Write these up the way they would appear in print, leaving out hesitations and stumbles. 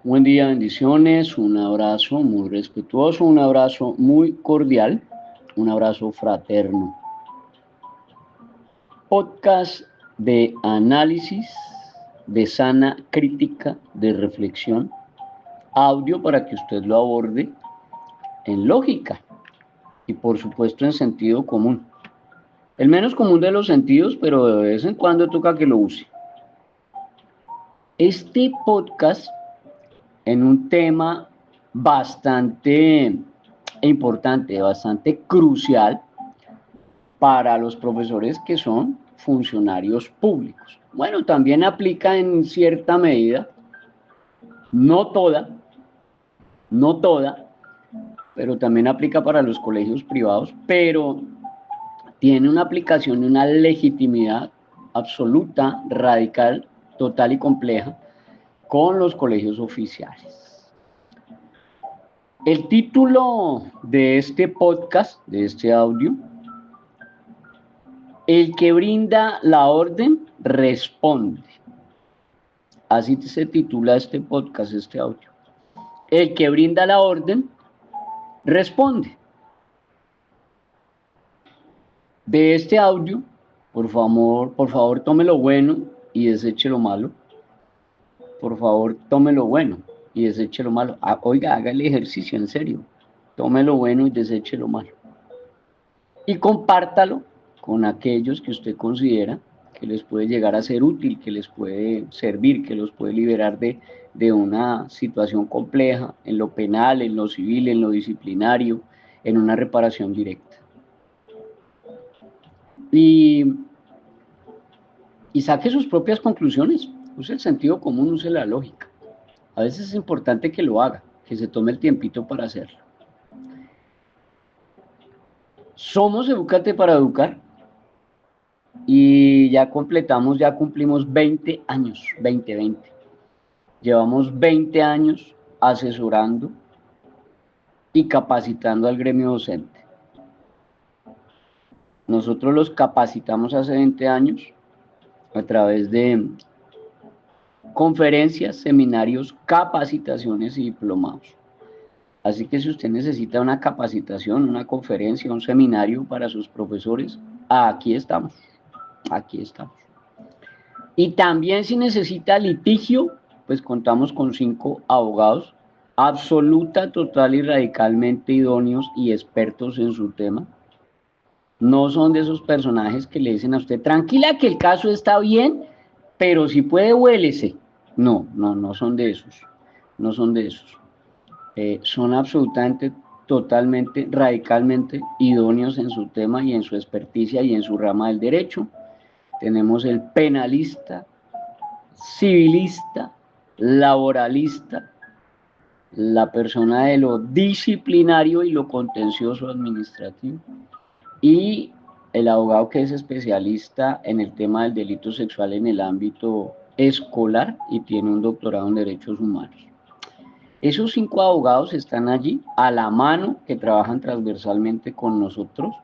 Buen día, bendiciones, un abrazo muy respetuoso, un abrazo muy cordial, un abrazo fraterno. Podcast de análisis, de sana crítica, de reflexión, audio para que usted lo aborde en lógica y por supuesto en sentido común. El menos común de los sentidos, pero de vez en cuando toca que lo use. Este podcast en un tema bastante importante, bastante crucial para los profesores que son funcionarios públicos. Bueno, también aplica en cierta medida, no toda, no toda, pero también aplica para los colegios privados, pero tiene una aplicación y una legitimidad absoluta, radical, total y compleja con los colegios oficiales. El título de este podcast, de este audio, el que brinda la orden responde. Así se titula este podcast, este audio. El que brinda la orden responde. De este audio, por favor, tome lo bueno y deseche lo malo. Por favor, tome lo bueno y deseche lo malo. Oiga, haga el ejercicio en serio. Tome lo bueno y deseche lo malo. Y compártalo con aquellos que usted considera que les puede llegar a ser útil, que les puede servir, que los puede liberar de una situación compleja en lo penal, en lo civil, en lo disciplinario, en una reparación directa. Y saque sus propias conclusiones, use el sentido común, use la lógica. A veces es importante que lo haga, que se tome el tiempito para hacerlo. Somos Educate para Educar y ya cumplimos 20 años, 20. Llevamos 20 años asesorando y capacitando al gremio docente. Nosotros los capacitamos hace 20 años a través de conferencias, seminarios, capacitaciones y diplomados. Así que si usted necesita una capacitación, una conferencia, un seminario para sus profesores, aquí estamos, aquí estamos. Y también si necesita litigio, pues contamos con 5 abogados absoluta, total y radicalmente idóneos y expertos en su tema. No son de esos personajes que le dicen a usted, tranquila que el caso está bien, pero si puede, huélese. No, no son de esos, no son de esos. Son absolutamente, totalmente, radicalmente idóneos en su tema y en su experticia y en su rama del derecho. Tenemos el penalista, civilista, laboralista, la persona de lo disciplinario y lo contencioso administrativo, y el abogado que es especialista en el tema del delito sexual en el ámbito escolar y tiene un doctorado en derechos humanos. Esos 5 abogados están allí a la mano, que trabajan transversalmente con nosotros,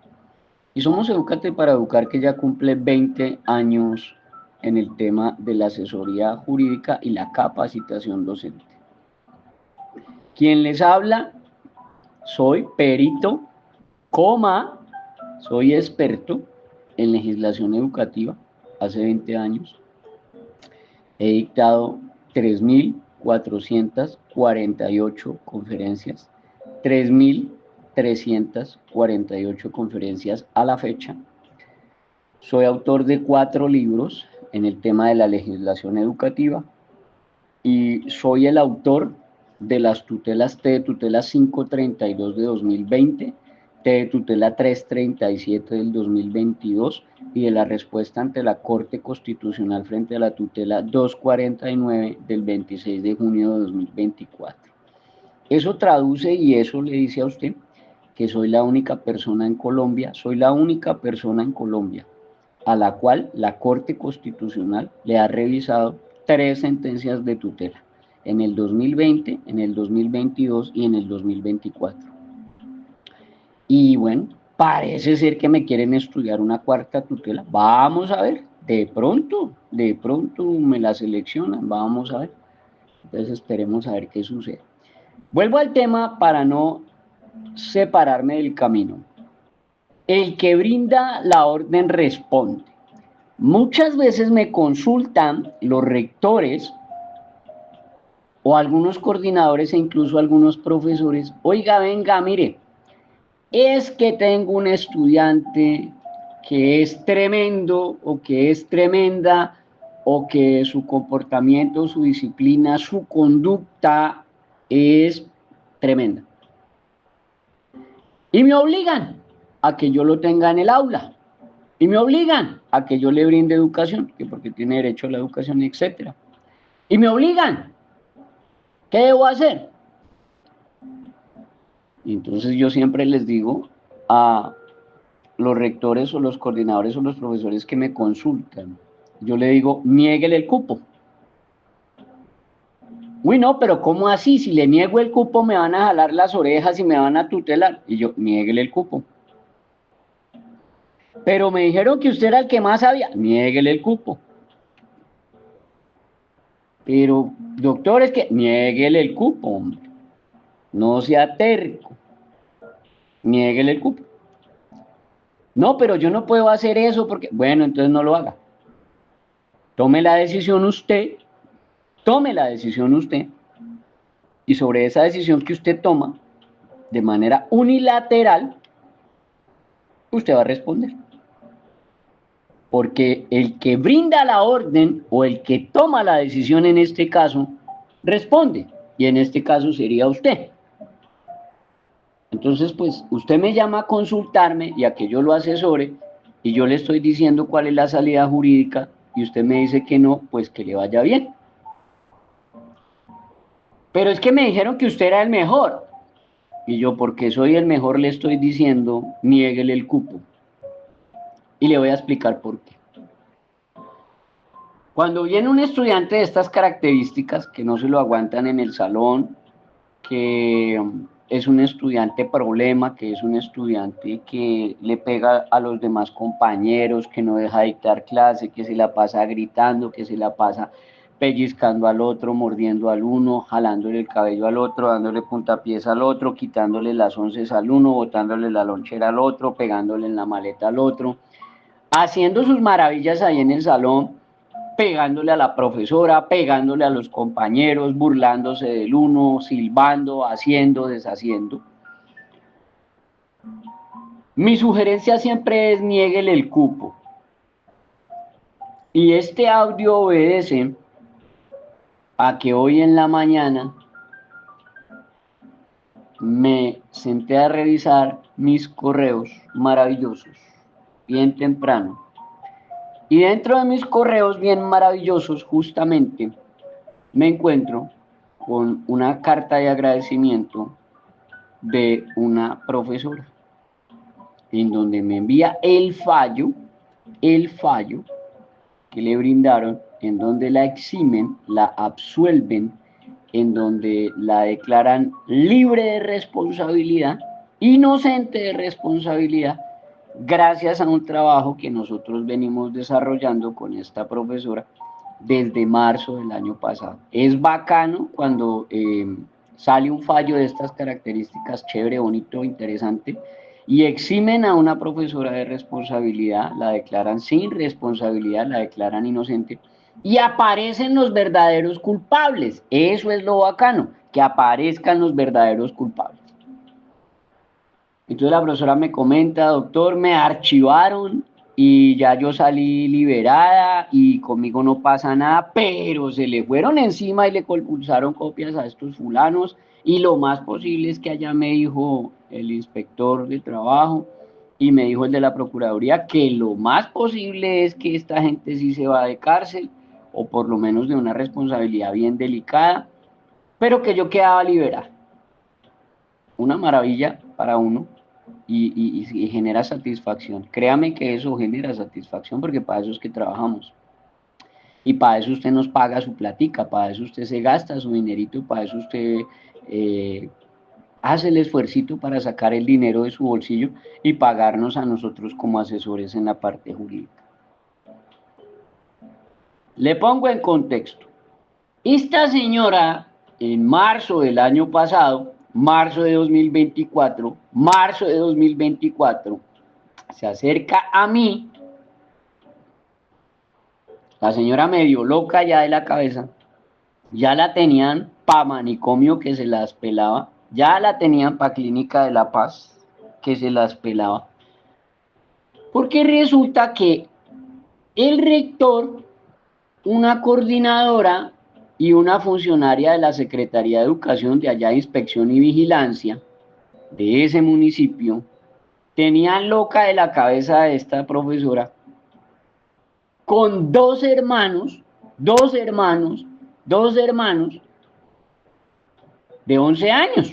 y somos Educate para Educar, que ya cumple 20 años en el tema de la asesoría jurídica y la capacitación docente. Quien les habla, soy perito, soy experto en legislación educativa hace 20 años. He dictado 3.448 conferencias, 3.348 conferencias a la fecha. Soy autor de 4 libros en el tema de la legislación educativa y soy el autor de las tutelas T de tutela 532 de 2020, T de tutela 337 del 2022 y de la respuesta ante la Corte Constitucional frente a la tutela 249 del 26 de junio de 2024. Eso traduce y eso le dice a usted que soy la única persona en Colombia, a la cual la Corte Constitucional le ha revisado 3 sentencias de tutela, en el 2020, en el 2022 y en el 2024. Y bueno, parece ser que me quieren estudiar una 4ª tutela. Vamos a ver, de pronto me la seleccionan, vamos a ver. Entonces esperemos a ver qué sucede. Vuelvo al tema para no separarme del camino. El que brinda la orden responde. Muchas veces me consultan los rectores o algunos coordinadores e incluso algunos profesores, oiga, venga, mire, es que tengo un estudiante que es tremendo o que es tremenda o que su comportamiento, su disciplina, su conducta es tremenda. Y me obligan a que yo lo tenga en el aula. Y me obligan a que yo le brinde educación, que porque tiene derecho a la educación, etc. Y me obligan. ¿Qué debo hacer? Y entonces yo siempre les digo a los rectores o los coordinadores o los profesores que me consultan, yo le digo, niéguele el cupo. Uy, no, pero ¿cómo así? Si le niego el cupo me van a jalar las orejas y me van a tutelar. Y yo, niéguele el cupo. Pero me dijeron que usted era el que más sabía, niéguele el cupo. Pero, doctor, es que niéguele el cupo, hombre. No sea terco. Niéguele el cupo. No, pero yo no puedo hacer eso porque, bueno, entonces no lo haga. Tome la decisión usted, y sobre esa decisión que usted toma, de manera unilateral, usted va a responder. Porque el que brinda la orden o el que toma la decisión en este caso, responde. Y en este caso sería usted. Entonces, pues, usted me llama a consultarme y a que yo lo asesore y yo le estoy diciendo cuál es la salida jurídica y usted me dice que no, pues que le vaya bien. Pero es que me dijeron que usted era el mejor. Y yo, porque soy el mejor, le estoy diciendo, niéguele el cupo. Y le voy a explicar por qué. Cuando viene un estudiante de estas características, que no se lo aguantan en el salón, que es un estudiante problema, que es un estudiante que le pega a los demás compañeros, que no deja dictar clase, que se la pasa gritando, que se la pasa pellizcando al otro, mordiendo al uno, jalándole el cabello al otro, dándole puntapiés al otro, quitándole las onces al uno, botándole la lonchera al otro, pegándole en la maleta al otro, haciendo sus maravillas ahí en el salón, pegándole a la profesora, pegándole a los compañeros, burlándose del uno, silbando, haciendo, deshaciendo. Mi sugerencia siempre es niéguele el cupo. Y este audio obedece a que hoy en la mañana me senté a revisar mis correos maravillosos, bien temprano. Y dentro de mis correos bien maravillosos, justamente, me encuentro con una carta de agradecimiento de una profesora, en donde me envía el fallo que le brindaron, en donde la eximen, la absuelven, en donde la declaran libre de responsabilidad, inocente de responsabilidad, gracias a un trabajo que nosotros venimos desarrollando con esta profesora desde marzo del año pasado. Es bacano cuando sale un fallo de estas características, chévere, bonito, interesante, y eximen a una profesora de responsabilidad, la declaran sin responsabilidad, la declaran inocente, y aparecen los verdaderos culpables. Eso es lo bacano, que aparezcan los verdaderos culpables. Entonces la profesora me comenta, doctor, me archivaron y ya yo salí liberada y conmigo no pasa nada, pero se le fueron encima y le compulsaron copias a estos fulanos y lo más posible es que allá me dijo el inspector de trabajo y me dijo el de la procuraduría que lo más posible es que esta gente sí se va de cárcel o por lo menos de una responsabilidad bien delicada, pero que yo quedaba liberada. Una maravilla para uno. Y genera satisfacción. Créame que eso genera satisfacción porque para eso es que trabajamos. Y para eso usted nos paga su platica, para eso usted se gasta su dinerito, para eso usted hace el esfuercito para sacar el dinero de su bolsillo y pagarnos a nosotros como asesores en la parte jurídica. Le pongo en contexto. Esta señora, en marzo del año pasado, marzo de 2024, se acerca a mí, la señora medio loca ya de la cabeza, ya la tenían pa' manicomio que se las pelaba, ya la tenían pa' clínica de La Paz que se las pelaba, porque resulta que el rector, una coordinadora y una funcionaria de la Secretaría de Educación de allá de Inspección y Vigilancia de ese municipio, tenían loca de la cabeza de esta profesora con dos hermanos de 11 años.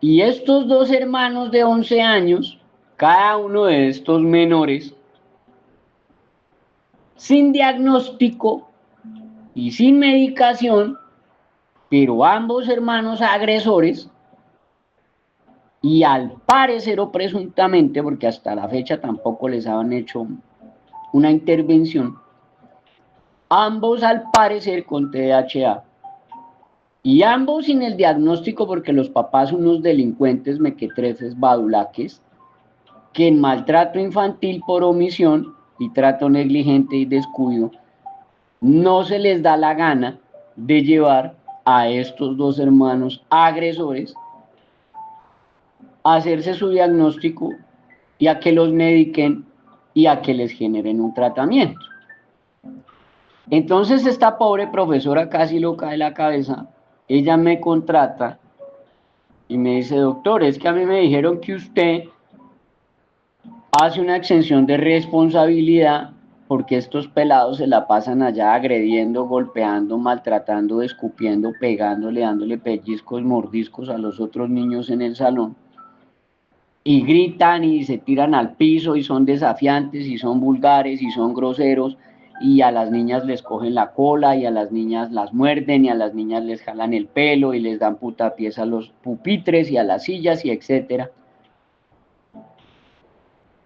Y estos dos hermanos de 11 años, cada uno de estos menores, sin diagnóstico y sin medicación, pero ambos hermanos agresores, y al parecer o presuntamente, porque hasta la fecha tampoco les habían hecho una intervención, ambos al parecer con TDAH, y ambos sin el diagnóstico porque los papás son unos delincuentes mequetrefes badulaques, que en maltrato infantil por omisión y trato negligente y descuido no se les da la gana de llevar a estos dos hermanos agresores a hacerse su diagnóstico y a que los mediquen y a que les generen un tratamiento. Entonces esta pobre profesora casi loca de la cabeza, ella me contrata y me dice: doctor, es que a mí me dijeron que usted hace una exención de responsabilidad porque estos pelados se la pasan allá agrediendo, golpeando, maltratando, escupiendo, pegándole, dándole pellizcos, mordiscos a los otros niños en el salón, y gritan y se tiran al piso y son desafiantes y son vulgares y son groseros, y a las niñas les cogen la cola y a las niñas las muerden y a las niñas les jalan el pelo y les dan putapiés a los pupitres y a las sillas y etcétera.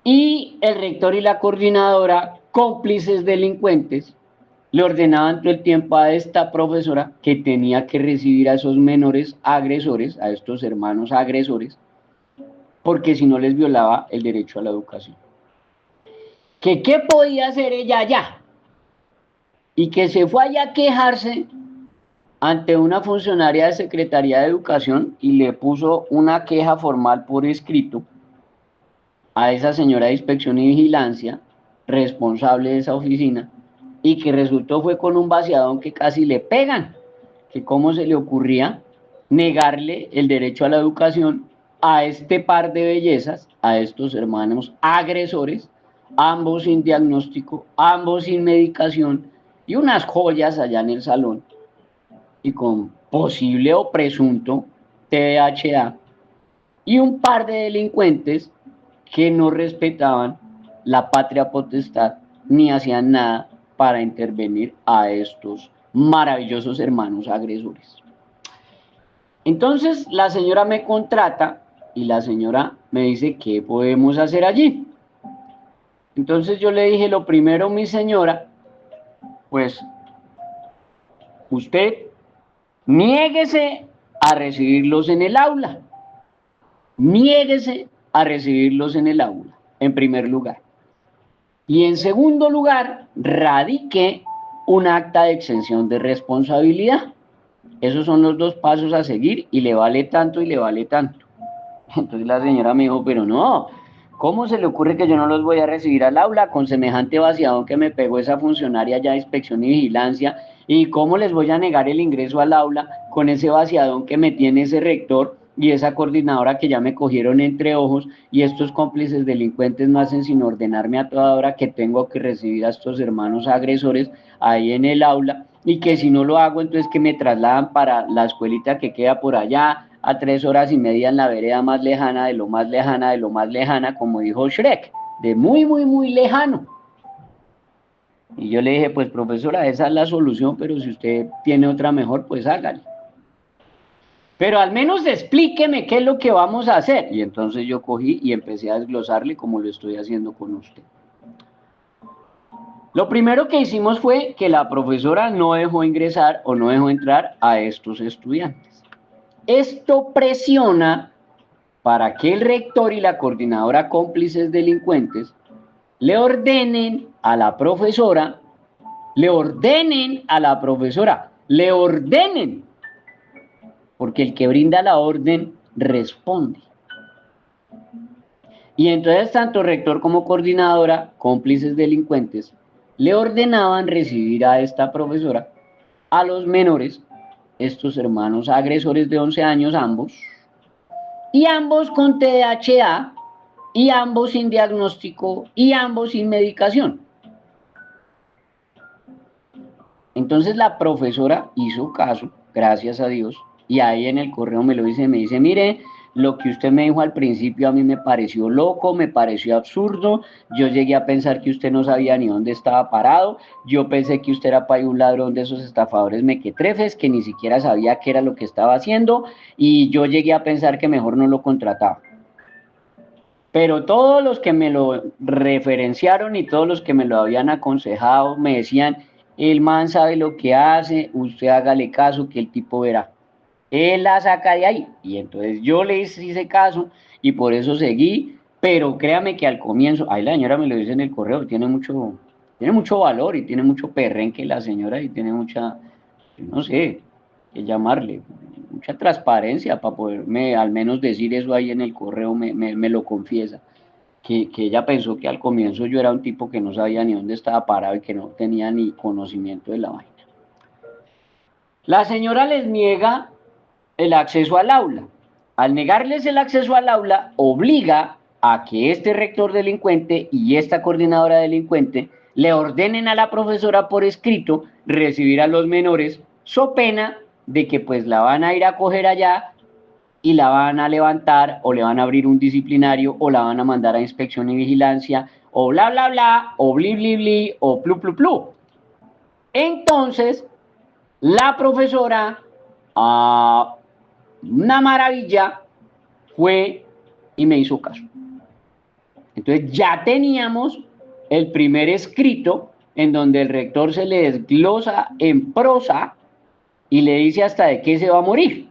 Y el rector y la coordinadora, cómplices delincuentes, le ordenaban todo el tiempo a esta profesora que tenía que recibir a esos menores agresores, a estos hermanos agresores, porque si no les violaba el derecho a la educación. ¿Qué podía hacer ella allá? Y que se fue allá a quejarse ante una funcionaria de Secretaría de Educación y le puso una queja formal por escrito a esa señora de Inspección y Vigilancia, responsable de esa oficina, y que resultó fue con un vaciadón que casi le pegan, que cómo se le ocurría negarle el derecho a la educación a este par de bellezas, a estos hermanos agresores, ambos sin diagnóstico, ambos sin medicación, y unas joyas allá en el salón, y con posible o presunto TDAH, y un par de delincuentes que no respetaban la patria potestad ni hacían nada para intervenir a estos maravillosos hermanos agresores. Entonces la señora me contrata y la señora me dice: ¿qué podemos hacer allí? Entonces yo le dije: lo primero, mi señora, pues usted niéguese a recibirlos en el aula. Niéguese a recibirlos en el aula, en primer lugar. Y en segundo lugar, radique un acta de exención de responsabilidad. Esos son los dos pasos a seguir y le vale tanto y le vale tanto. Entonces la señora me dijo: pero no, ¿cómo se le ocurre que yo no los voy a recibir al aula con semejante vaciadón que me pegó esa funcionaria ya de Inspección y Vigilancia? ¿Y cómo les voy a negar el ingreso al aula con ese vaciadón que me tiene ese rector y esa coordinadora que ya me cogieron entre ojos, y estos cómplices delincuentes no hacen sino ordenarme a toda hora que tengo que recibir a estos hermanos agresores ahí en el aula, y que si no lo hago entonces que me trasladan para la escuelita que queda por allá a 3 horas y media en la vereda más lejana de lo más lejana de lo más lejana, como dijo Shrek, de muy muy muy lejano? Y yo le dije: pues profesora, esa es la solución, pero si usted tiene otra mejor, pues hágale. Pero al menos explíqueme qué es lo que vamos a hacer. Y entonces yo cogí y empecé a desglosarle como lo estoy haciendo con usted. Lo primero que hicimos fue que la profesora no dejó ingresar o no dejó entrar a estos estudiantes. Esto presiona para que el rector y la coordinadora cómplices delincuentes le ordenen a la profesora, porque el que brinda la orden responde. Y entonces tanto rector como coordinadora, cómplices delincuentes, le ordenaban recibir a esta profesora a los menores, estos hermanos agresores de 11 años ambos, y ambos con TDAH, y ambos sin diagnóstico, y ambos sin medicación. Entonces la profesora hizo caso, gracias a Dios, y ahí en el correo me dice, mire, lo que usted me dijo al principio a mí me pareció loco, me pareció absurdo, yo llegué a pensar que usted no sabía ni dónde estaba parado, yo pensé que usted era para un ladrón de esos estafadores mequetrefes que ni siquiera sabía qué era lo que estaba haciendo, y yo llegué a pensar que mejor no lo contrataba. Pero todos los que me lo referenciaron y todos los que me lo habían aconsejado me decían, el man sabe lo que hace, usted hágale caso que el tipo verá. Él la saca de ahí. Y entonces yo le hice caso y por eso seguí, pero créame que al comienzo, ahí la señora me lo dice en el correo, tiene mucho valor y tiene mucho perrenque la señora y tiene mucha, no sé, qué llamarle, mucha transparencia para poderme al menos decir eso ahí en el correo, me lo confiesa. Que ella pensó que al comienzo yo era un tipo que no sabía ni dónde estaba parado y que no tenía ni conocimiento de la vaina. La señora les niega el acceso al aula. Al negarles el acceso al aula, obliga a que este rector delincuente y esta coordinadora delincuente le ordenen a la profesora por escrito recibir a los menores, so pena de que pues la van a ir a coger allá y la van a levantar o le van a abrir un disciplinario o la van a mandar a inspección y vigilancia o bla bla bla o bli bli bli o plu plu plu. Entonces la profesora, una maravilla, fue y me hizo caso. Entonces ya teníamos el primer escrito en donde el rector se le desglosa en prosa y le dice hasta de qué se va a morir.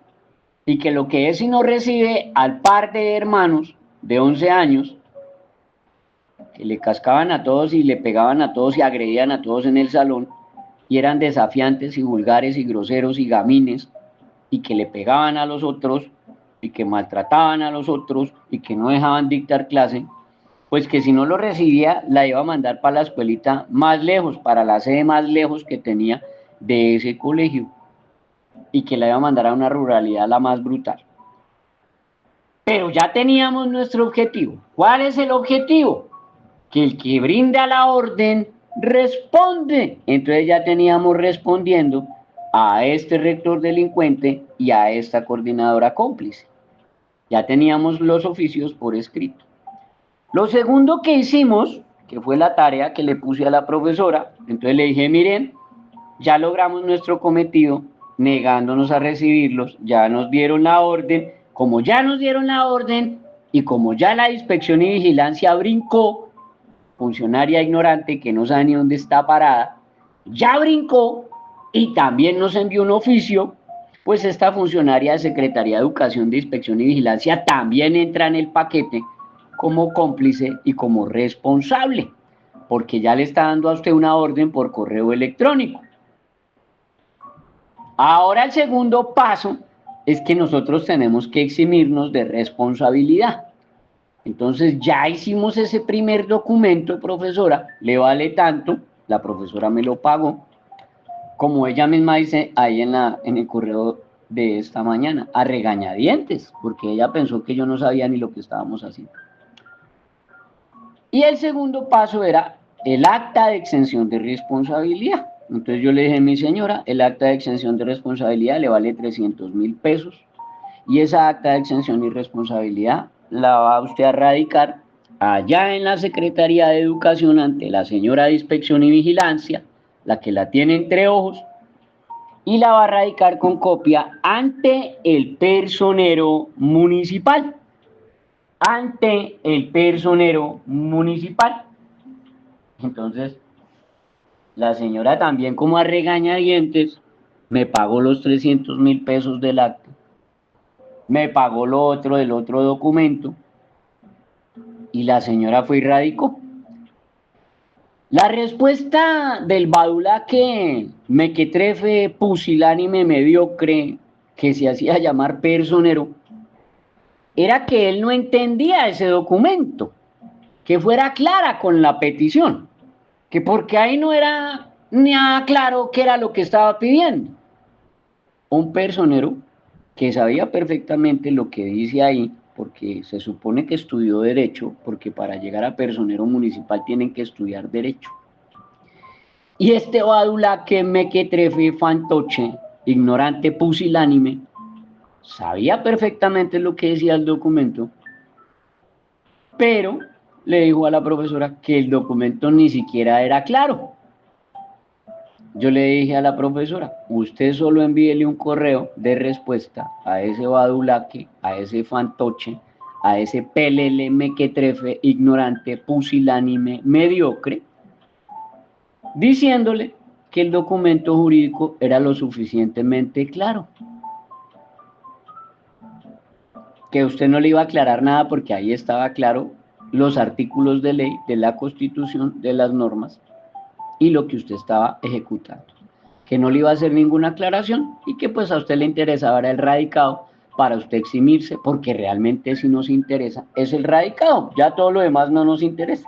Y que lo que es si no recibe al par de hermanos de 11 años que le cascaban a todos y le pegaban a todos y agredían a todos en el salón y eran desafiantes y vulgares y groseros y gamines y que le pegaban a los otros y que maltrataban a los otros y que no dejaban dictar clase, pues que si no lo recibía la iba a mandar para la escuelita más lejos, para la sede más lejos que tenía de ese colegio y que la iba a mandar a una ruralidad la más brutal. Pero ya teníamos nuestro objetivo. ¿Cuál es el objetivo? Que el que brinda la orden responde. Entonces ya teníamos respondiendo a este rector delincuente y a esta coordinadora cómplice. Ya teníamos los oficios por escrito. Lo segundo que hicimos, que fue la tarea que le puse a la profesora, entonces le dije, miren, ya logramos nuestro cometido, negándonos a recibirlos, ya nos dieron la orden, como ya nos dieron la orden y como ya la inspección y vigilancia brincó, funcionaria ignorante que no sabe ni dónde está parada, ya brincó y también nos envió un oficio, pues esta funcionaria de Secretaría de Educación de Inspección y Vigilancia también entra en el paquete como cómplice y como responsable, porque ya le está dando a usted una orden por correo electrónico. Ahora el segundo paso es que nosotros tenemos que eximirnos de responsabilidad. Entonces ya hicimos ese primer documento, profesora, le vale tanto, la profesora me lo pagó, como ella misma dice ahí en el correo de esta mañana, a regañadientes, porque ella pensó que yo no sabía ni lo que estábamos haciendo. Y el segundo paso era el acta de exención de responsabilidad. Entonces yo le dije a mi señora, el acta de exención de responsabilidad le vale 300.000 pesos y esa acta de exención y responsabilidad la va usted a radicar allá en la Secretaría de Educación ante la señora de Inspección y Vigilancia, la que la tiene entre ojos, y la va a radicar con copia ante el personero municipal. Ante el personero municipal. Entonces, La señora también, como a regañadientes, me pagó los 300.000 pesos del acta, me pagó lo otro del otro documento, y la señora fue y radicó. La respuesta del badulaque mequetrefe, pusilánime, mediocre, que se hacía llamar personero, era que él no entendía ese documento, que fuera clara con la petición, que porque ahí no era nada claro qué era lo que estaba pidiendo. Un personero que sabía perfectamente lo que dice ahí, porque se supone que estudió Derecho, porque para llegar a personero municipal tienen que estudiar Derecho. Y este badulaque mequetrefe, fantoche, ignorante, pusilánime, sabía perfectamente lo que decía el documento, pero le dijo a la profesora que el documento ni siquiera era claro. Yo le dije a la profesora, usted solo envíele un correo de respuesta a ese badulaque, a ese fantoche, a ese pelele mequetrefe, ignorante, pusilánime, mediocre, diciéndole que el documento jurídico era lo suficientemente claro, que usted no le iba a aclarar nada porque ahí estaba claro los artículos de ley, de la Constitución, de las normas y lo que usted estaba ejecutando, que no le iba a hacer ninguna aclaración y que pues a usted le interesaba era el radicado para usted eximirse, porque realmente si nos interesa es el radicado, ya todo lo demás no nos interesa.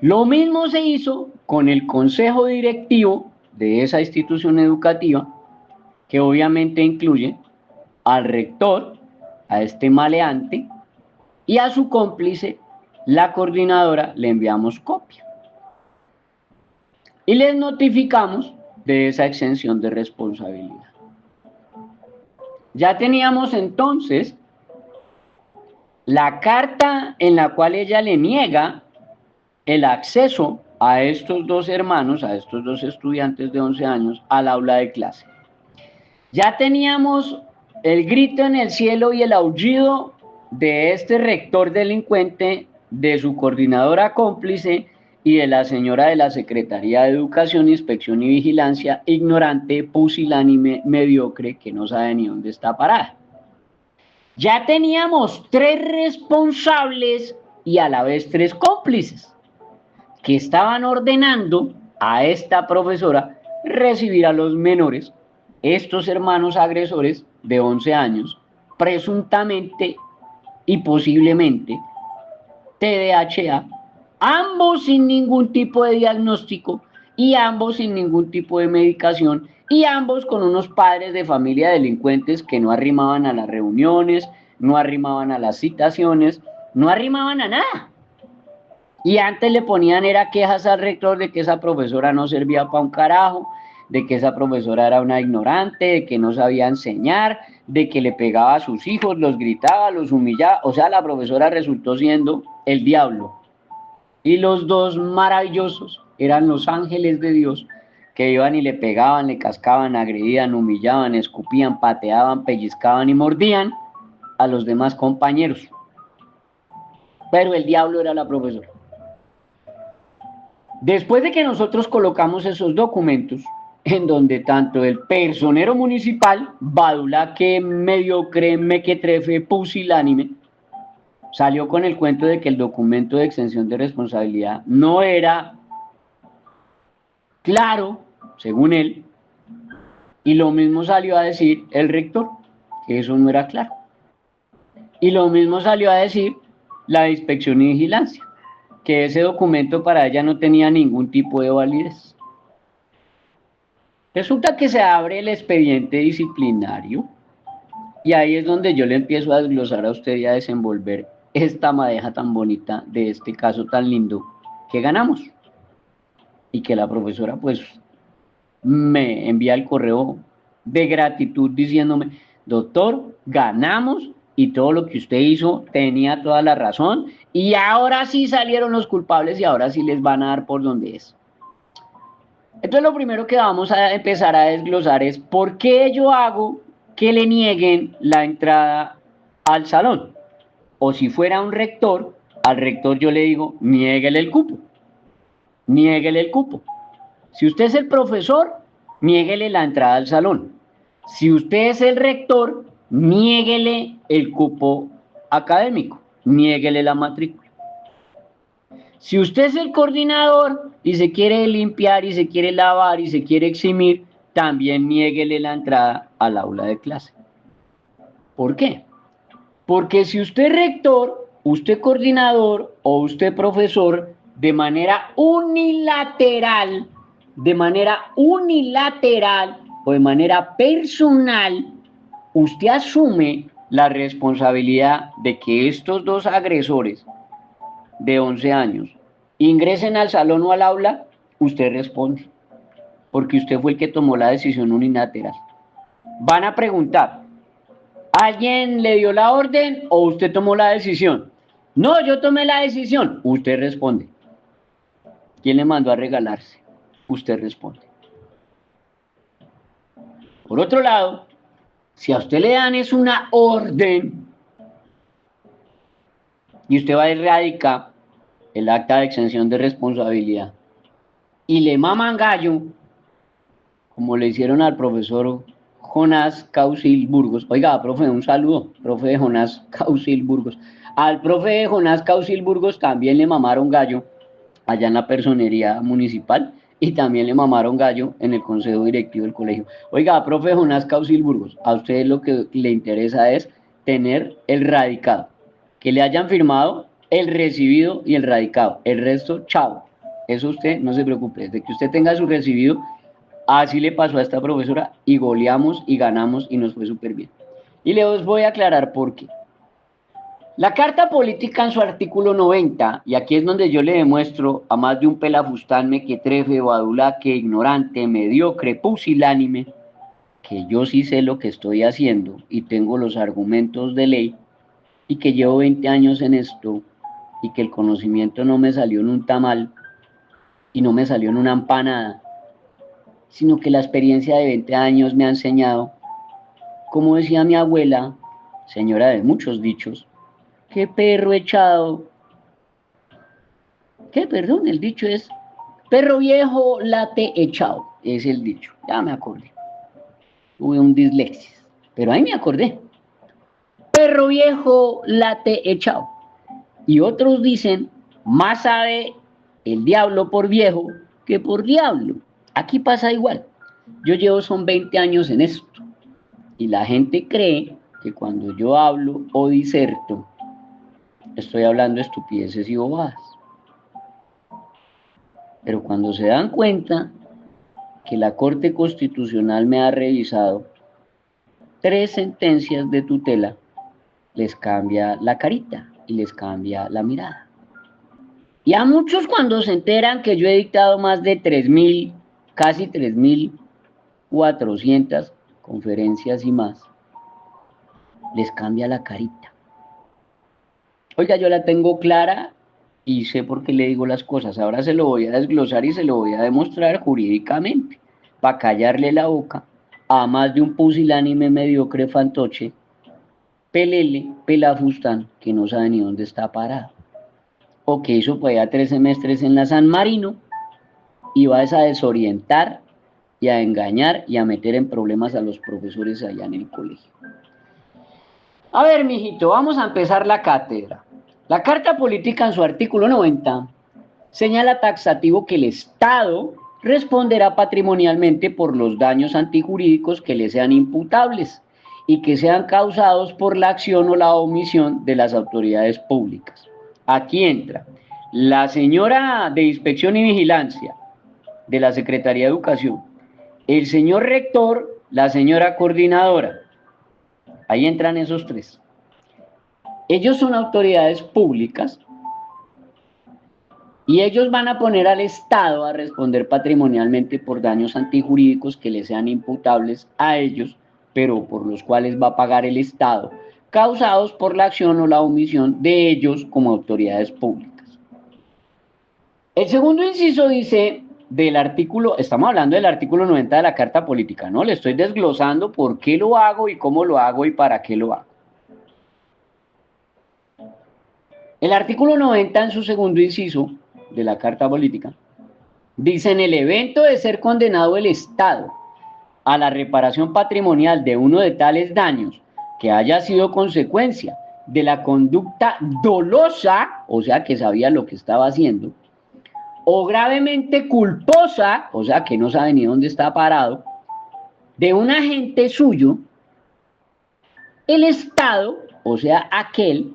Lo mismo se hizo con el consejo directivo de esa institución educativa, que obviamente incluye al rector, a este maleante, y a su cómplice, la coordinadora, le enviamos copia. Y les notificamos de esa exención de responsabilidad. Ya teníamos entonces la carta en la cual ella le niega el acceso a estos dos hermanos, a estos dos estudiantes de 11 años, al aula de clase. Ya teníamos el grito en el cielo y el aullido de este rector delincuente, de su coordinadora cómplice y de la señora de la Secretaría de Educación, Inspección y Vigilancia, ignorante, pusilánime, mediocre, que no sabe ni dónde está parada. Ya teníamos 3 responsables y a la vez 3 cómplices que estaban ordenando a esta profesora recibir a los menores, estos hermanos agresores de 11 años, presuntamente y posiblemente TDAH, ambos sin ningún tipo de diagnóstico y ambos sin ningún tipo de medicación y ambos con unos padres de familia delincuentes que no arrimaban a las reuniones, no arrimaban a las citaciones, no arrimaban a nada. Y antes le ponían era quejas al rector de que esa profesora no servía para un carajo, de que esa profesora era una ignorante, de que no sabía enseñar, de que le pegaba a sus hijos, los gritaba, los humillaba. O sea, la profesora resultó siendo el diablo. Y los dos maravillosos eran los ángeles de Dios que iban y le pegaban, le cascaban, agredían, humillaban, escupían, pateaban, pellizcaban y mordían a los demás compañeros. Pero el diablo era la profesora. Después de que nosotros colocamos esos documentos, en donde tanto el personero municipal, badulaque, mediocre, mequetrefe, pusilánime, salió con el cuento de que el documento de exención de responsabilidad no era claro, según él, y lo mismo salió a decir el rector, que eso no era claro. Y lo mismo salió a decir la inspección y vigilancia, que ese documento para ella no tenía ningún tipo de validez. Resulta que se abre el expediente disciplinario y ahí es donde yo le empiezo a desglosar a usted y a desenvolver esta madeja tan bonita de este caso tan lindo que ganamos. Y que la profesora pues me envía el correo de gratitud diciéndome, doctor, ganamos y todo lo que usted hizo tenía toda la razón y ahora sí salieron los culpables y ahora sí les van a dar por donde es. Entonces lo primero que vamos a empezar a desglosar es ¿por qué yo hago que le nieguen la entrada al salón? O si fuera un rector, al rector yo le digo, niéguele el cupo. niéguele el cupo. Si usted es el profesor, niéguele la entrada al salón. Si usted es el rector, niéguele el cupo académico, niéguele la matrícula. Si usted es el coordinador y se quiere limpiar y se quiere lavar y se quiere eximir, también niéguele la entrada al aula de clase. ¿Por qué? Porque si usted es rector, usted coordinador o usted profesor, de manera unilateral o de manera personal, usted asume la responsabilidad de que estos dos agresores de 11 años ingresen al salón o al aula, usted responde, porque usted fue el que tomó la decisión unilateral. Van a preguntar, ¿alguien le dio la orden o usted tomó la decisión? No, yo tomé la decisión. Usted responde. ¿Quién le mandó a regalarse? Usted responde. Por otro lado, si a usted le dan es una orden y usted va y radica el acta de exención de responsabilidad y le maman gallo, como le hicieron al profesor Jonás Causil Burgos. Oiga, profe, un saludo, profe de Jonás Causil Burgos. Al profe de Jonás Causil Burgos también le mamaron gallo allá en la personería municipal y también le mamaron gallo en el consejo directivo del colegio. Oiga, profe Jonás Causil Burgos, a usted lo que le interesa es tener el radicado, que le hayan firmado el recibido y el radicado. El resto, chao. Eso usted no se preocupe, de que usted tenga su recibido. Así le pasó a esta profesora y goleamos y ganamos y nos fue súper bien. Y les voy a aclarar por qué. La Carta Política en su artículo 90, y aquí es donde yo le demuestro a más de un pelafustán mequetrefe, badulaque, ignorante, mediocre, pusilánime, que yo sí sé lo que estoy haciendo y tengo los argumentos de ley y que llevo 20 años en esto y que el conocimiento no me salió en un tamal y no me salió en una empanada, sino que la experiencia de 20 años me ha enseñado, como decía mi abuela, señora de muchos dichos, que perro echado, que perdón, el dicho es, perro viejo late echado, es el dicho, ya me acordé, tuve un dislexis, pero ahí me acordé, perro viejo late echado, y otros dicen, más sabe el diablo por viejo que por diablo, aquí pasa igual, yo llevo son 20 años en esto, y la gente cree que cuando yo hablo o diserto, estoy hablando estupideces y bobadas. Pero cuando se dan cuenta que la Corte Constitucional me ha revisado 3 sentencias de tutela, les cambia la carita y les cambia la mirada. Y a muchos cuando se enteran que yo he dictado más de 3.000, casi 3.400 conferencias y más, les cambia la carita. Oiga, yo la tengo clara y sé por qué le digo las cosas. Ahora se lo voy a desglosar y se lo voy a demostrar jurídicamente, para callarle la boca a más de un pusilánime mediocre fantoche, pelele, pelafustán, que no sabe ni dónde está parado. O que hizo por allá 3 semestres en la San Marino y va a desorientar y a engañar y a meter en problemas a los profesores allá en el colegio. A ver, mijito, vamos a empezar la cátedra. La Carta Política en su artículo 90 señala taxativo que el Estado responderá patrimonialmente por los daños antijurídicos que le sean imputables y que sean causados por la acción o la omisión de las autoridades públicas. Aquí entra la señora de Inspección y Vigilancia de la Secretaría de Educación, el señor rector, la señora coordinadora. Ahí entran esos 3. Ellos son autoridades públicas y ellos van a poner al Estado a responder patrimonialmente por daños antijurídicos que les sean imputables a ellos, pero por los cuales va a pagar el Estado, causados por la acción o la omisión de ellos como autoridades públicas. El segundo inciso dice del artículo, estamos hablando del artículo 90 de la Carta Política, ¿no? Le estoy desglosando por qué lo hago y cómo lo hago y para qué lo hago. El artículo 90 en su segundo inciso de la Carta Política Dice, en el evento de ser condenado el Estado a la reparación patrimonial de uno de tales daños que haya sido consecuencia de la conducta dolosa, o sea, que sabía lo que estaba haciendo, o gravemente culposa, o sea, que no sabe ni dónde está parado, de un agente suyo, el Estado, o sea, aquel,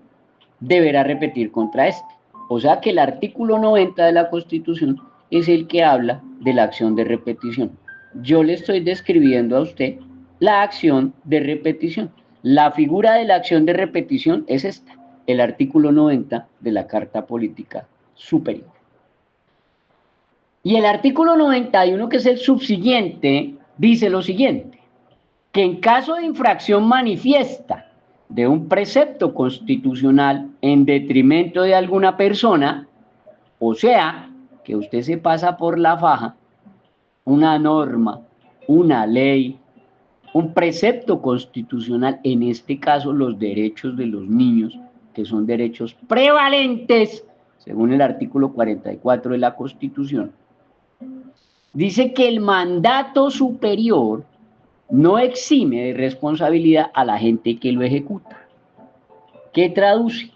deberá repetir contra este. O sea que el artículo 90 de la Constitución es el que habla de la acción de repetición. Yo le estoy describiendo a usted la acción de repetición. La figura de la acción de repetición es esta, el artículo 90 de la Carta Política Superior. Y el artículo 91, que es el subsiguiente, dice lo siguiente, que en caso de infracción manifiesta de un precepto constitucional en detrimento de alguna persona, o sea, que usted se pasa por la faja una norma, una ley, un precepto constitucional, en este caso los derechos de los niños, que son derechos prevalentes, según el artículo 44 de la Constitución, dice que el mandato superior no exime de responsabilidad a la gente que lo ejecuta. ¿Qué traduce?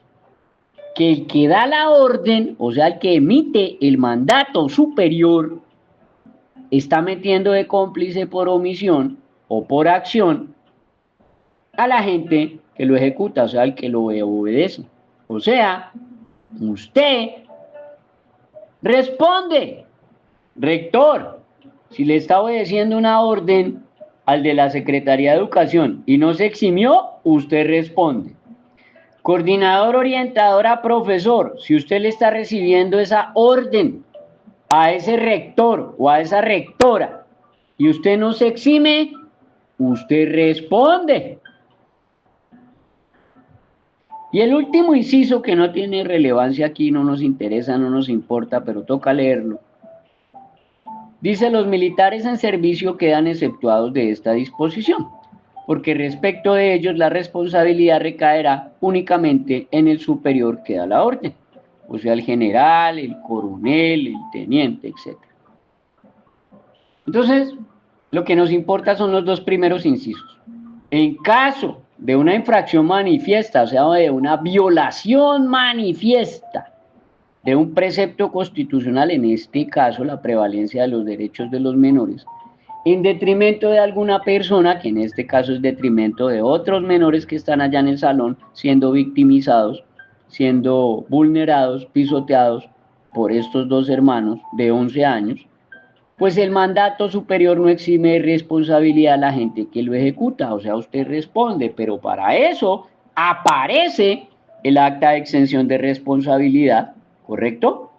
Que el que da la orden, o sea, el que emite el mandato superior, está metiendo de cómplice por omisión o por acción a la gente que lo ejecuta, o sea, el que lo obedece. O sea, usted responde, rector, si le está obedeciendo una orden al de la Secretaría de Educación y no se eximió, usted responde. Coordinador, orientadora, profesor, si usted le está recibiendo esa orden a ese rector o a esa rectora y usted no se exime, usted responde. Y el último inciso, que no tiene relevancia aquí, no nos interesa, no nos importa, pero toca leerlo. Dice, los militares en servicio quedan exceptuados de esta disposición, porque respecto de ellos la responsabilidad recaerá únicamente en el superior que da la orden, o sea, el general, el coronel, el teniente, etc. Entonces, lo que nos importa son los dos primeros incisos. En caso de una infracción manifiesta, o sea, de una violación manifiesta de un precepto constitucional, en este caso la prevalencia de los derechos de los menores, en detrimento de alguna persona, que en este caso es detrimento de otros menores que están allá en el salón, siendo victimizados, siendo vulnerados, pisoteados por estos dos hermanos de 11 años, pues el mandato superior no exime de responsabilidad a la gente que lo ejecuta, o sea, usted responde, pero para eso aparece el acta de exención de responsabilidad, ¿correcto?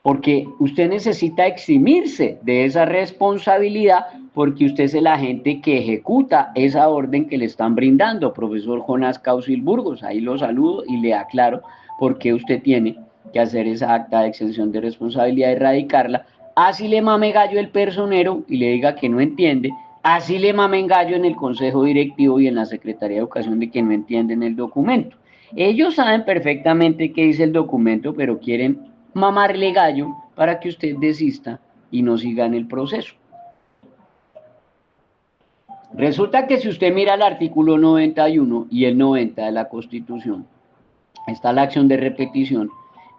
Porque usted necesita eximirse de esa responsabilidad porque usted es el agente que ejecuta esa orden que le están brindando, profesor Jonás Causil Burgos. Ahí lo saludo y le aclaro por qué usted tiene que hacer esa acta de exención de responsabilidad y erradicarla. Así le mame gallo el personero y le diga que no entiende, así le mamen gallo en el consejo directivo y en la Secretaría de Educación de que no entienden el documento. Ellos saben perfectamente qué dice el documento, pero quieren mamarle gallo para que usted desista y no siga en el proceso. Resulta que si usted mira el artículo 91 y el 90 de la Constitución, está la acción de repetición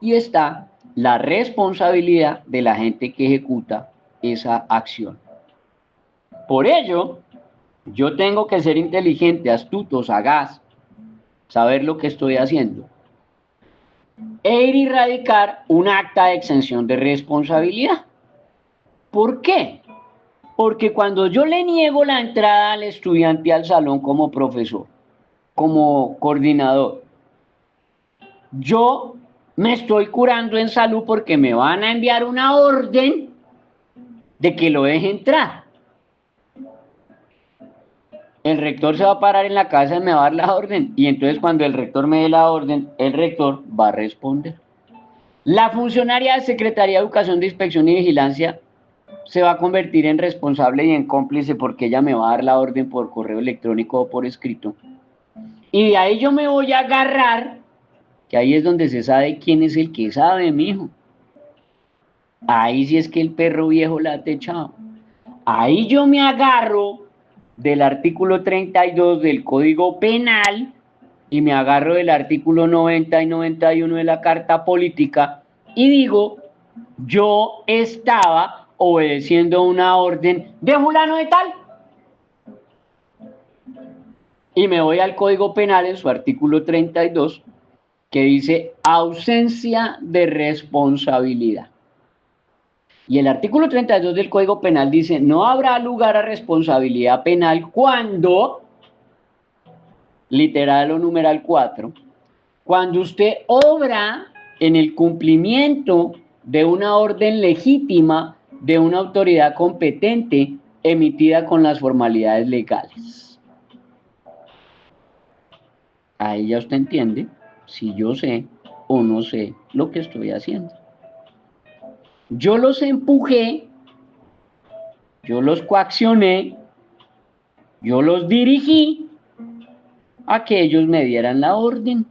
y está la responsabilidad de la gente que ejecuta esa acción. Por ello, yo tengo que ser inteligente, astuto, sagaz, saber lo que estoy haciendo e ir a radicar un acta de exención de responsabilidad. ¿Por qué? Porque cuando yo le niego la entrada al estudiante al salón como profesor, como coordinador, yo me estoy curando en salud porque me van a enviar una orden de que lo deje entrar. El rector se va a parar en la casa y me va a dar la orden. Y entonces cuando el rector me dé la orden, el rector va a responder. La funcionaria de Secretaría de Educación de Inspección y Vigilancia se va a convertir en responsable y en cómplice porque ella me va a dar la orden por correo electrónico o por escrito. Y de ahí yo me voy a agarrar, que ahí es donde se sabe quién es el que sabe, mijo. Ahí sí es que el perro viejo la ha techado. Ahí yo me agarro del artículo 32 del Código Penal y me agarro del artículo 90 y 91 de la Carta Política y digo, yo estaba obedeciendo una orden de fulano de tal. Y me voy al Código Penal en su artículo 32, que dice ausencia de responsabilidad. Y el artículo 32 del Código Penal dice, no habrá lugar a responsabilidad penal cuando, literal o numeral 4, cuando usted obra en el cumplimiento de una orden legítima de una autoridad competente emitida con las formalidades legales. Ahí ya usted entiende si yo sé o no sé lo que estoy haciendo. Yo los empujé, yo los coaccioné, yo los dirigí a que ellos me dieran la orden,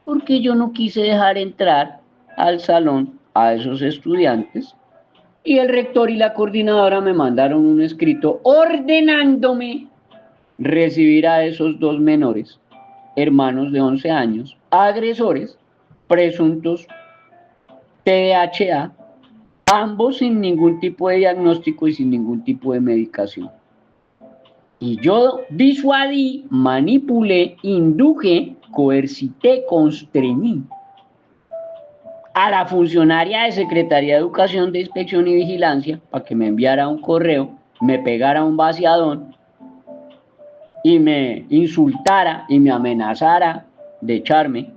porque yo no quise dejar entrar al salón a esos estudiantes y el rector y la coordinadora me mandaron un escrito ordenándome recibir a esos dos menores, hermanos de 11 años, agresores, presuntos TDAH, ambos sin ningún tipo de diagnóstico y sin ningún tipo de medicación. Y yo disuadí, manipulé, induje, coercité, constreñí a la funcionaria de Secretaría de Educación, de Inspección y Vigilancia para que me enviara un correo, me pegara un vaciadón y me insultara y me amenazara de echarme.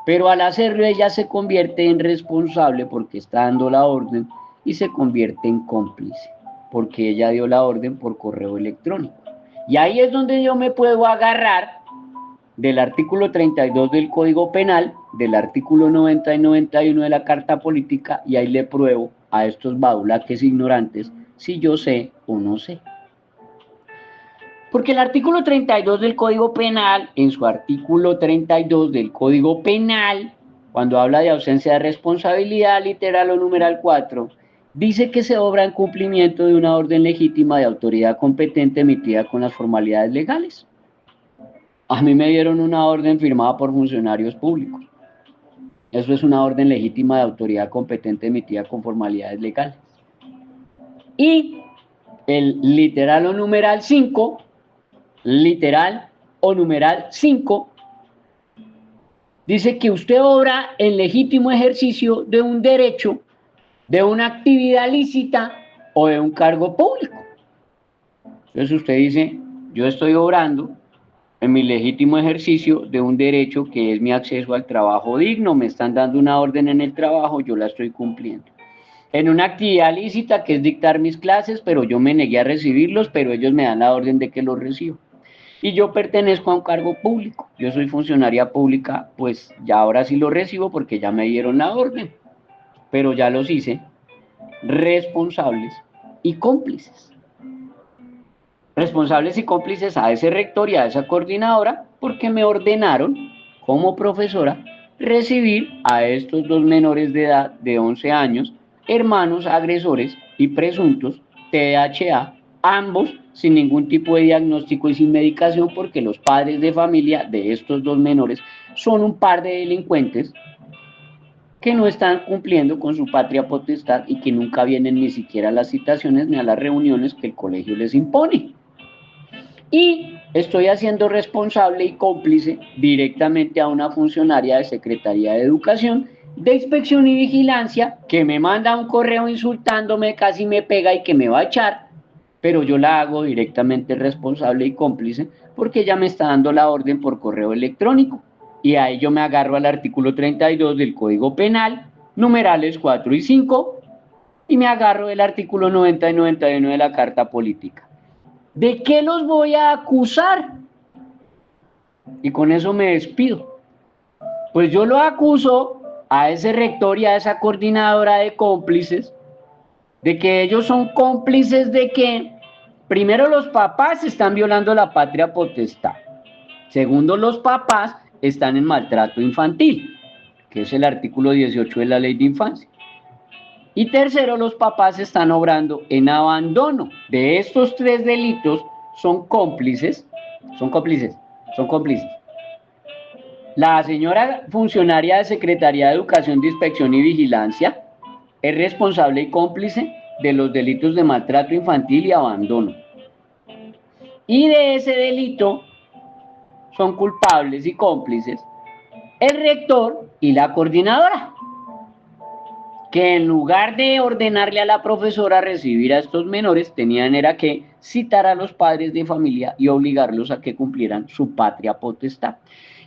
Pero al hacerlo ella se convierte en responsable porque está dando la orden y se convierte en cómplice porque ella dio la orden por correo electrónico. Y ahí es donde yo me puedo agarrar del artículo 32 del Código Penal, del artículo 90 y 91 de la Carta Política, y ahí le pruebo a estos baulaques ignorantes si yo sé o no sé. Porque el artículo 32 del Código Penal, en su artículo 32 del Código Penal, cuando habla de ausencia de responsabilidad, literal o numeral 4, dice que se obra en cumplimiento de una orden legítima de autoridad competente emitida con las formalidades legales. A mí me dieron una orden firmada por funcionarios públicos. Eso es una orden legítima de autoridad competente emitida con formalidades legales. Y el literal o numeral 5, literal o numeral 5, dice que usted obra en legítimo ejercicio de un derecho, de una actividad lícita o de un cargo público. Entonces usted dice, yo estoy obrando en mi legítimo ejercicio de un derecho que es mi acceso al trabajo digno, me están dando una orden en el trabajo, yo la estoy cumpliendo. En una actividad lícita que es dictar mis clases, pero yo me negué a recibirlos, pero ellos me dan la orden de que los recibo. Y yo pertenezco a un cargo público, yo soy funcionaria pública, pues ya ahora sí lo recibo porque ya me dieron la orden, pero ya los hice responsables y cómplices. Responsables y cómplices a ese rector y a esa coordinadora porque me ordenaron como profesora recibir a estos dos menores de edad de 11 años, hermanos agresores y presuntos TDAH, ambos sin ningún tipo de diagnóstico y sin medicación porque los padres de familia de estos dos menores son un par de delincuentes que no están cumpliendo con su patria potestad y que nunca vienen ni siquiera a las citaciones ni a las reuniones que el colegio les impone. Y estoy haciendo responsable y cómplice directamente a una funcionaria de Secretaría de Educación, de Inspección y Vigilancia, que me manda un correo insultándome, casi me pega y que me va a echar, pero yo la hago directamente responsable y cómplice porque ella me está dando la orden por correo electrónico. Y ahí yo me agarro al artículo 32 del Código Penal, numerales 4 y 5, y me agarro del artículo 90 y 91 de la Carta Política. ¿De qué los voy a acusar? Y con eso me despido. Pues yo lo acuso a ese rector y a esa coordinadora de cómplices, de que ellos son cómplices de que, primero, los papás están violando la patria potestad. Segundo, los papás están en maltrato infantil, que es el artículo 18 de la Ley de Infancia. Y tercero, los papás están obrando en abandono. De estos tres delitos son cómplices, son cómplices, son cómplices. La señora funcionaria de Secretaría de Educación, de Inspección y Vigilancia es responsable y cómplice de los delitos de maltrato infantil y abandono. Y de ese delito son culpables y cómplices el rector y la coordinadora, que en lugar de ordenarle a la profesora recibir a estos menores, tenían era que citar a los padres de familia y obligarlos a que cumplieran su patria potestad.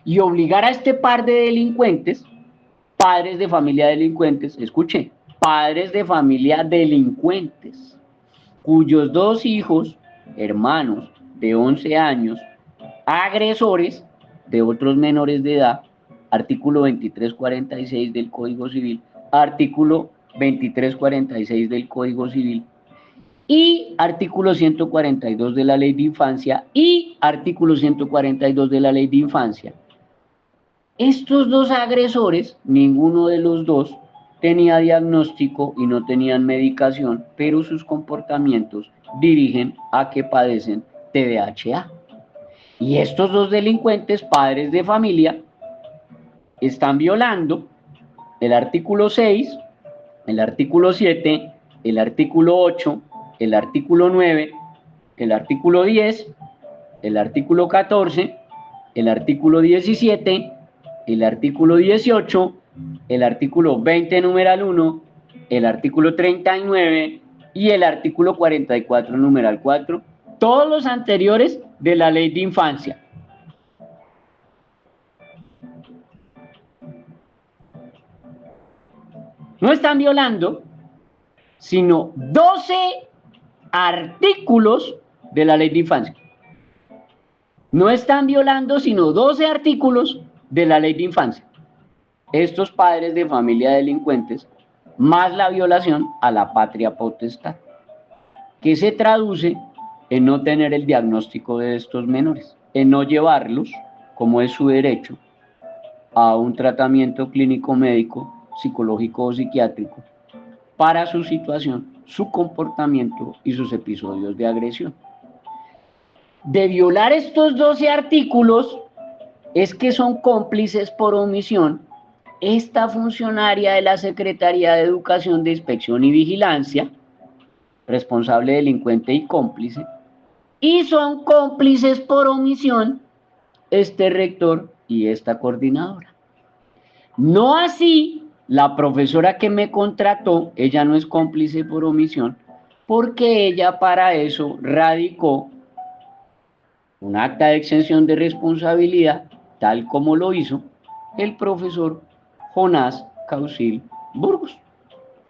Y obligar a este par de delincuentes, padres de familia delincuentes, escuchen, padres de familia delincuentes, cuyos dos hijos, hermanos de 11 años, agresores de otros menores de edad, artículo 2346 del Código Civil, artículo 2346 del Código Civil y artículo 142 de la Ley de Infancia y artículo 142 de la Ley de Infancia. Estos dos agresores, ninguno de los dos tenía diagnóstico y no tenían medicación, pero sus comportamientos dirigen a que padecen TDAH. Y estos dos delincuentes, padres de familia, están violando el artículo 6, el artículo 7, el artículo 8, el artículo 9, el artículo 10, el artículo 14, el artículo 17, el artículo 18, el artículo 20, numeral 1, el artículo 39 y el artículo 44, numeral 4, todos los anteriores de la Ley de Infancia. No están violando, sino 12 artículos de la Ley de Infancia. No están violando, sino 12 artículos de la Ley de Infancia. Estos padres de familia delincuentes, más la violación a la patria potestad, que se traduce en no tener el diagnóstico de estos menores, en no llevarlos, como es su derecho, a un tratamiento clínico médico, psicológico o psiquiátrico para su situación, su comportamiento y sus episodios de agresión. De violar estos 12 artículos es que son cómplices por omisión esta funcionaria de la Secretaría de Educación, de Inspección y Vigilancia, responsable, delincuente y cómplice, y son cómplices por omisión este rector y esta coordinadora. No así la profesora que me contrató, ella no es cómplice por omisión, porque ella para eso radicó un acta de exención de responsabilidad, tal como lo hizo el profesor Jonás Causil Burgos.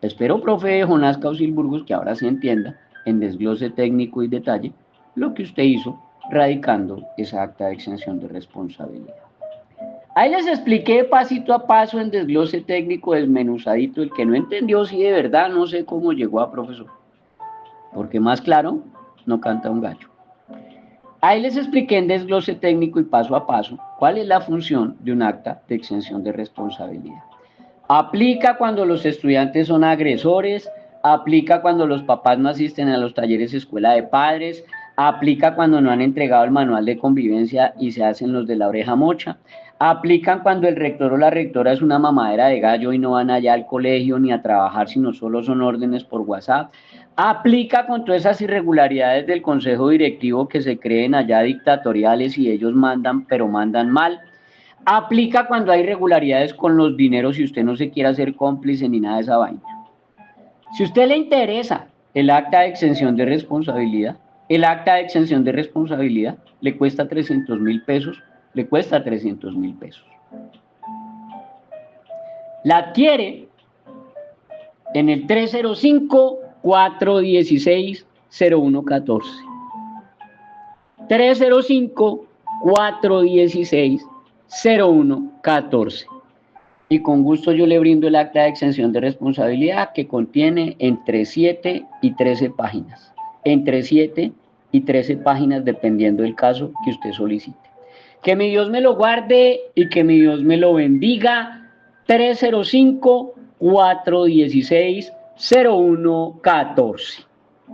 Espero, profe Jonás Causil Burgos, que ahora se entienda en desglose técnico y detalle lo que usted hizo radicando esa acta de exención de responsabilidad. Ahí les expliqué pasito a paso en desglose técnico desmenuzadito. El que no entendió, sí, de verdad, no sé cómo llegó a profesor, porque más claro no canta un gallo. Ahí les expliqué en desglose técnico y paso a paso cuál es la función de un acta de exención de responsabilidad. Aplica cuando los estudiantes son agresores, aplica cuando los papás no asisten a los talleres escuela de padres, aplica cuando no han entregado el manual de convivencia y se hacen los de la oreja mocha, aplican cuando el rector o la rectora es una mamadera de gallo y no van allá al colegio ni a trabajar, sino solo son órdenes por WhatsApp, aplica con todas esas irregularidades del consejo directivo que se creen allá dictatoriales y ellos mandan, pero mandan mal, aplica cuando hay irregularidades con los dineros y usted no se quiere hacer cómplice ni nada de esa vaina. Si a usted le interesa el acta de exención de responsabilidad, el acta de exención de responsabilidad le cuesta 300.000 pesos, le cuesta 300.000 pesos. La adquiere en el 305-416-0114. 305-416-0114. Y con gusto yo le brindo el acta de exención de responsabilidad que contiene entre 7 y 13 páginas. Entre 7 y 13 páginas dependiendo del caso que usted solicite. Que mi Dios me lo guarde y que mi Dios me lo bendiga. 305-416-0114. 0114.